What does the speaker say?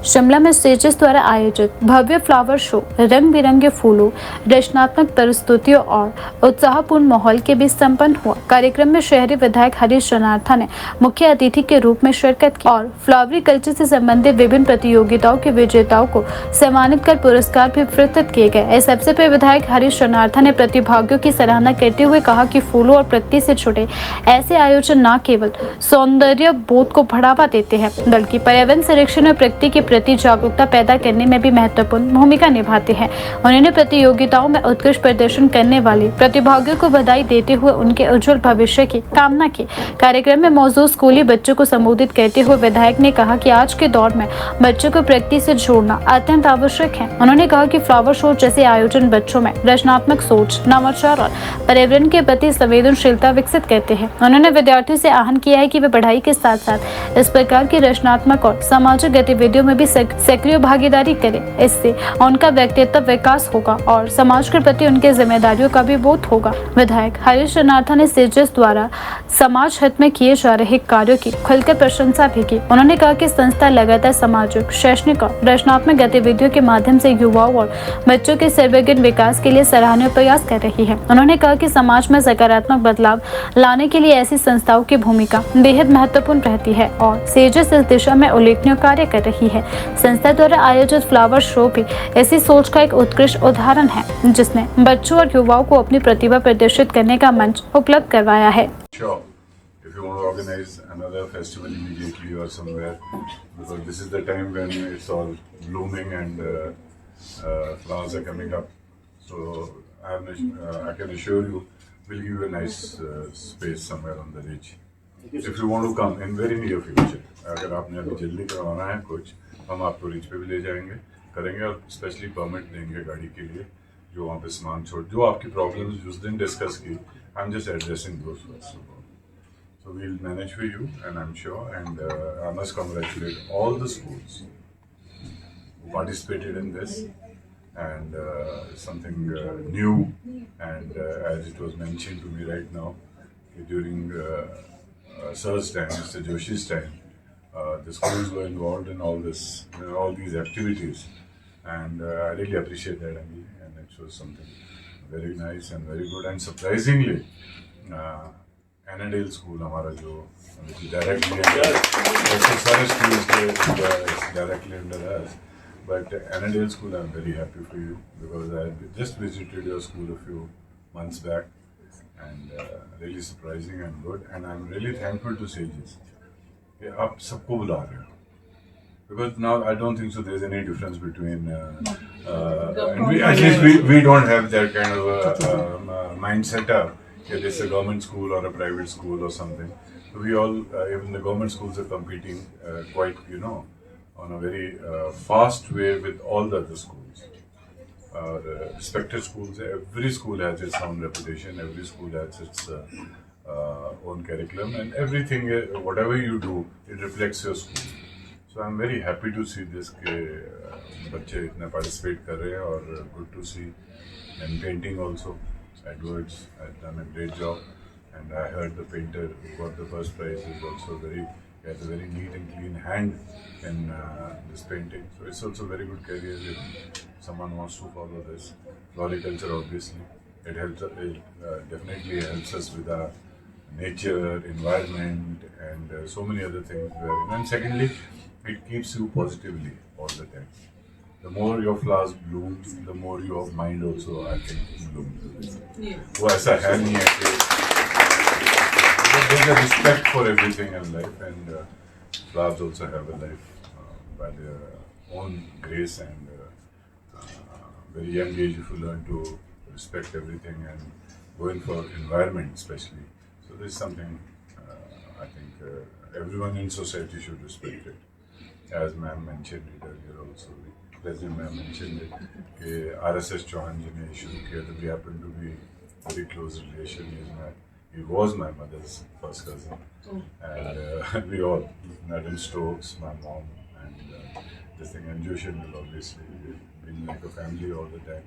शिमला में सेजेस द्वारा आयोजित भव्य फ्लावर शो रंग बिरंगे फूलों, रचनात्मक प्रस्तुतियों और उत्साहपूर्ण माहौल के बीच संपन्न हुआ। कार्यक्रम में शहरी विधायक हरीश जनार्था ने मुख्य अतिथि के रूप में शिरकत की और फ्लावरी कल्चर से संबंधित विभिन्न प्रतियोगिताओं के विजेताओं को सम्मानित कर पुरस्कार भी वितरित किए गए। इस अवसर पर विधायक हरीश जनार्था ने प्रतिभागियों की सराहना करते हुए कहा कि फूलों और प्रकृति से जुड़े ऐसे आयोजन न केवल सौंदर्य बोध को बढ़ावा देते हैं बल्कि पर्यावरण संरक्षण और प्रकृति के प्रति जागरूकता पैदा करने में भी महत्वपूर्ण भूमिका निभाते हैं। उन्होंने प्रतियोगिताओं में उत्कृष्ट प्रदर्शन करने वाले प्रतिभागियों को बधाई देते हुए उनके उज्जवल भविष्य की कामना की। कार्यक्रम में मौजूद स्कूली बच्चों को संबोधित करते हुए विधायक ने कहा कि आज के दौर में बच्चों को प्रकृति से जोड़ना अत्यंत आवश्यक है। उन्होंने कहा कि फ्लावर शो जैसे आयोजन बच्चों में रचनात्मक सोच, नवाचार और पर्यावरण के प्रति संवेदनशीलता विकसित करते हैं। उन्होंने विद्यार्थियों से आह्वान किया है कि वे पढ़ाई के साथ साथ इस प्रकार की रचनात्मक और सामाजिक गतिविधियों में भी सक्रिय भागीदारी करें। इससे उनका व्यक्तित्व विकास होगा और समाज के प्रति उनकी जिम्मेदारियों का भी बोध होगा। विधायक हरीश जनार्था ने सेजेस द्वारा समाज हित में किए जा रहे कार्यों की खुलकर प्रशंसा भी की। उन्होंने कहा कि संस्था लगातार सामाजिक, शैक्षणिक और रचनात्मक गतिविधियों के माध्यम से युवाओं और बच्चों के सर्वांगीण विकास के लिए सराहनीय प्रयास कर रही है। उन्होंने कहा कि समाज में सकारात्मक बदलाव लाने के लिए ऐसी संस्थाओं की भूमिका बेहद महत्वपूर्ण रहती है और सेजेस इस दिशा में उल्लेखनीय कार्य कर रही है। संस्था द्वारा आयोजित फ्लावर शो भी ऐसी सोच का एक उत्कृष्ट उदाहरण है जिसने बच्चों और युवाओं को अपनी प्रतिभा प्रदर्शित करने का मंच उपलब्ध करवाया है। Sure. If you want to organize another festival immediately or somewhere, because this is the time when it's all blooming and flowers are coming up. So I can assure you, we'll give you a nice space somewhere on the ridge. If you want to come in very near future, अगर आपने अभी जल्दी करवाना है कुछ, हम आपको rich पे भी ले जाएंगे, करेंगे और स्पेशली परमिट देंगे गाड़ी के लिए, जो वहाँ पे सामान छोड़, जो आपकी प्रॉब्लम्स जिस दिन डिस्कस की, I am just addressing those first. So we'll manage for you, and I'm sure, and I must congratulate all the schools who participated in this, and something new, and as it was mentioned to me right now, during Sir's time, Mr. Joshi's time, the schools were involved in all this, all these activities, and I really appreciate that, and it was something very nice and very good, and surprisingly, Annandale School हमारा जो directly सारे schools के directly under us, but Annandale School I'm very happy for you because I just visited your school a few months back, and really surprising and good, and I'm really thankful to Sages कि आप सबको बुला रहे हो, because now I don't think so there's any difference between and at least we don't have that kind of mindset of if it's a government school or a private school or something. So we all, even the government schools are competing quite, on a very fast way with all the other schools. Respected schools, every school has its own reputation, every school has its own curriculum, and everything, whatever you do, it reflects your school. So I'm very happy to see this कि बच्चे इतना participate कर रहे हैं और good to see, and painting also. Edwards has done a great job, and I heard the painter who got the first prize is also has a very neat and clean hand in this painting. So it's also a very good career if someone wants to follow this. Floriculture, obviously, it helps. It definitely helps us with our nature, environment, and so many other things. And secondly, it keeps you positively all the time. The more your flowers bloom, the more your mind also, I think, blooms. वो ऐसा है नहीं है कि there's a respect for everything in life, and flowers also have a life by their own grace, and very young age if you learn to respect everything and go in for environment especially. So this is something I think everyone in society should respect it. As ma'am mentioned it earlier also. President ma'am mentioned it कि RSS Chauhan जी ने शुरू किया तो we happen to be very close relation. He was my mother's first cousin, and we all, Madam Stokes, my mom, and this thing, and Joshin will obviously be like a family all the time.